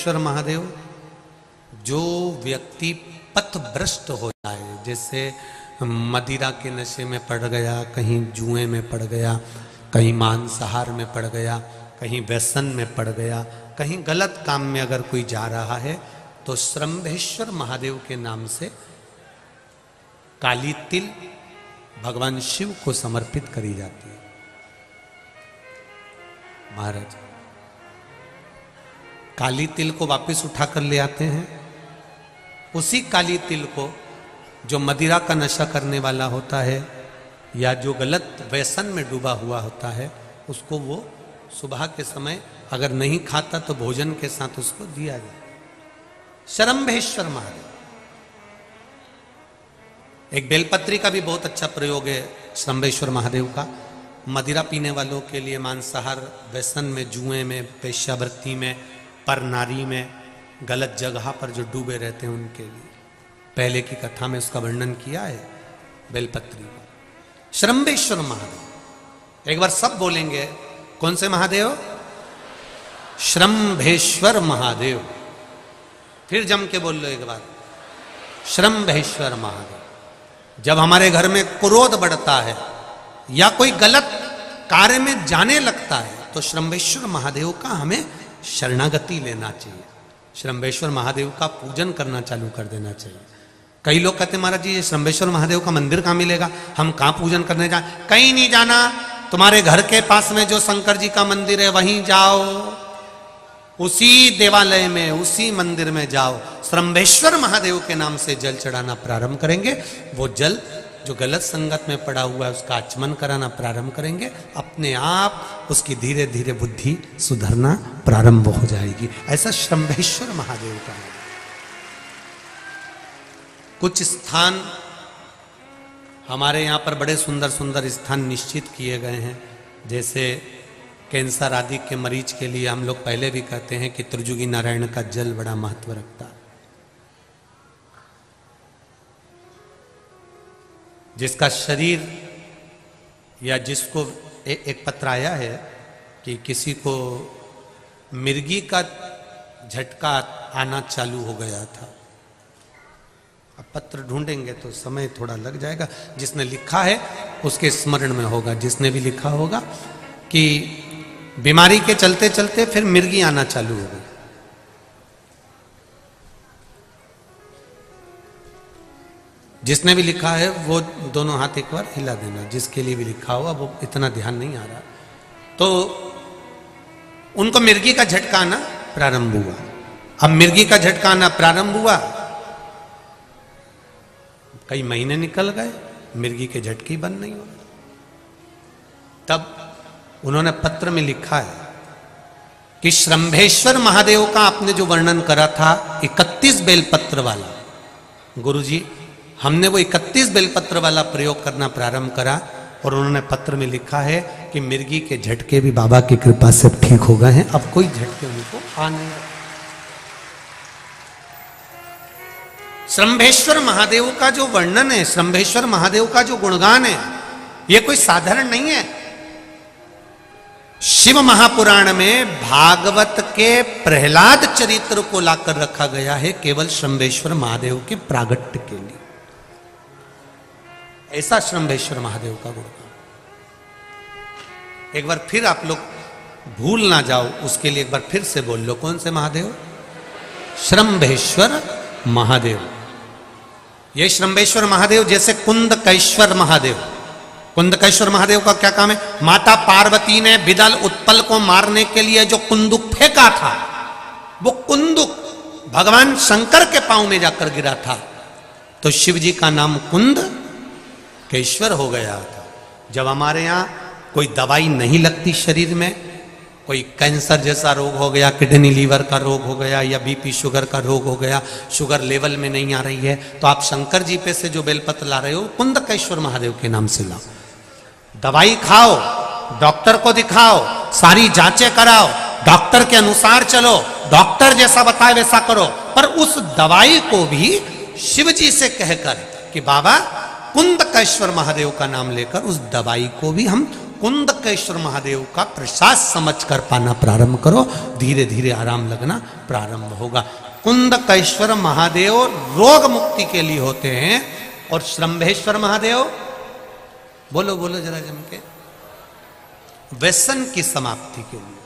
श्रम्भेश्वर महादेव, जो व्यक्ति पथभ्रष्ट हो जाए, जैसे मदिरा के नशे में पड़ गया, कहीं जुए में पड़ गया, कहीं मांसाहार में पड़ गया, कहीं व्यसन में पड़ गया, कहीं गलत काम में अगर कोई जा रहा है, तो श्रम्भेश्वर महादेव के नाम से काली तिल भगवान शिव को समर्पित करी जाती है। महाराज काली तिल को वापस उठा कर ले आते हैं। उसी काली तिल को जो मदिरा का नशा करने वाला होता है या जो गलत व्यसन में डूबा हुआ होता है, उसको वो सुबह के समय अगर नहीं खाता तो भोजन के साथ उसको दिया जाए। श्रम्भेश्वर महादेव। एक बेलपत्री का भी बहुत अच्छा प्रयोग है श्रम्भेश्वर महादेव का। मदिरा पीने वालों के लिए, मांसाहार, व्यसन में, जुए में, वेश्यावृत्ति में, पर नारी में, गलत जगह पर जो डूबे रहते हैं उनके लिए पहले की कथा में उसका वर्णन किया है बेलपत्री का। श्रम्भेश्वर महादेव। एक बार सब बोलेंगे, कौन से महादेव? श्रम्भेश्वर महादेव। फिर जम के बोल लो एक बार, श्रम्भेश्वर महादेव। जब हमारे घर में क्रोध बढ़ता है या कोई गलत कार्य में जाने लगता है तो श्रम्भेश्वर महादेव का हमें शरणागति लेना चाहिए, श्रम्भेश्वर महादेव का पूजन करना चालू कर देना चाहिए। कई लोग कहते महाराज जी ये श्रम्भेश्वर महादेव का मंदिर कहाँ मिलेगा, हम कहाँ पूजन करने जाए? कहीं नहीं जाना, तुम्हारे घर के पास में जो शंकर जी का मंदिर है वहीं जाओ, उसी देवालय में, उसी मंदिर में जाओ, श्रम्भेश्वर महादेव के नाम से जल चढ़ाना प्रारंभ करेंगे। वो जल जो गलत संगत में पड़ा हुआ है उसका आचमन कराना प्रारंभ करेंगे, अपने आप उसकी धीरे धीरे बुद्धि सुधरना प्रारंभ हो जाएगी। ऐसा श्रम्भेश्वर महादेव का है। कुछ स्थान हमारे यहाँ पर बड़े सुंदर सुंदर स्थान निश्चित किए गए हैं, जैसे कैंसर आदि के मरीज के लिए हम लोग पहले भी कहते हैं कि त्रिजुगी नारायण का जल बड़ा महत्व रखता है। जिसका शरीर या जिसको एक पत्र आया है कि किसी को मिर्गी का झटका आना चालू हो गया था। अब पत्र ढूंढेंगे तो समय थोड़ा लग जाएगा, जिसने लिखा है उसके स्मरण में होगा। जिसने भी लिखा होगा कि बीमारी के चलते चलते फिर मिर्गी आना चालू हो गई। जिसने भी लिखा है वो दोनों हाथ एक बार हिला देना, जिसके लिए भी लिखा हुआ वो इतना ध्यान नहीं आ रहा। तो उनको मिर्गी का झटका आना प्रारंभ हुआ। अब मिर्गी का झटका आना प्रारंभ हुआ, कई महीने निकल गए, मिर्गी के झटके बंद नहीं हो रहे। तब उन्होंने पत्र में लिखा है कि श्रम्भेश्वर महादेव का आपने जो वर्णन करा था 31 बेलपत्र वाला, गुरुजी हमने वो 31 बेलपत्र वाला प्रयोग करना प्रारंभ करा और उन्होंने पत्र में लिखा है कि मिर्गी के झटके भी बाबा की कृपा से ठीक हो गए हैं, अब कोई झटके उनको आ नहीं। श्रम्भेश्वर महादेव का जो वर्णन है, श्रम्भेश्वर महादेव का जो गुणगान है, ये कोई साधारण नहीं है। शिव महापुराण में भागवत के प्रहलाद चरित्र को लाकर रखा गया है केवल श्रम्भेश्वर महादेव के प्रागट्य के लिए। ऐसा श्रम्भेश्वर महादेव का गुणगान। एक बार फिर आप लोग भूल ना जाओ, उसके लिए एक बार फिर से बोल लो, कौन से महादेव? श्रम्भेश्वर महादेव। ये श्रम्भेश्वर महादेव जैसे कुंदकेश्वर महादेव। कुंदकेश्वर महादेव का क्या काम है? माता पार्वती ने बिदल उत्पल को मारने के लिए जो कुंदुक फेंका था, वो कुंदुक भगवान शंकर के पांव में जाकर गिरा था, तो शिव जी का नाम कुंदकेश्वर हो गया था। जब हमारे यहाँ कोई दवाई नहीं लगती शरीर में, कोई कैंसर जैसा रोग हो गया, किडनी लीवर का रोग हो गया या बीपी शुगर का रोग हो गया, शुगर लेवल में नहीं आ रही है, तो आप शंकर जी पे से जो बेलपत्र ला रहे हो कुंदकेश्वर महादेव के नाम से लाओ। दवाई खाओ, डॉक्टर को दिखाओ, सारी जांचें कराओ, डॉक्टर के अनुसार चलो, डॉक्टर जैसा बताए वैसा करो, पर उस दवाई को भी शिव जी से कहकर कि बाबा कुंदकेश्वर महादेव का नाम लेकर उस दवाई को भी हम कुंदकेश्वर महादेव का प्रसाद समझकर पाना प्रारंभ करो, धीरे धीरे आराम लगना प्रारंभ होगा। कुंदकेश्वर महादेव रोग मुक्ति के लिए होते हैं और श्रंभेश्वर महादेव, बोलो बोलो जरा जम के, व्यसन की समाप्ति के लिए।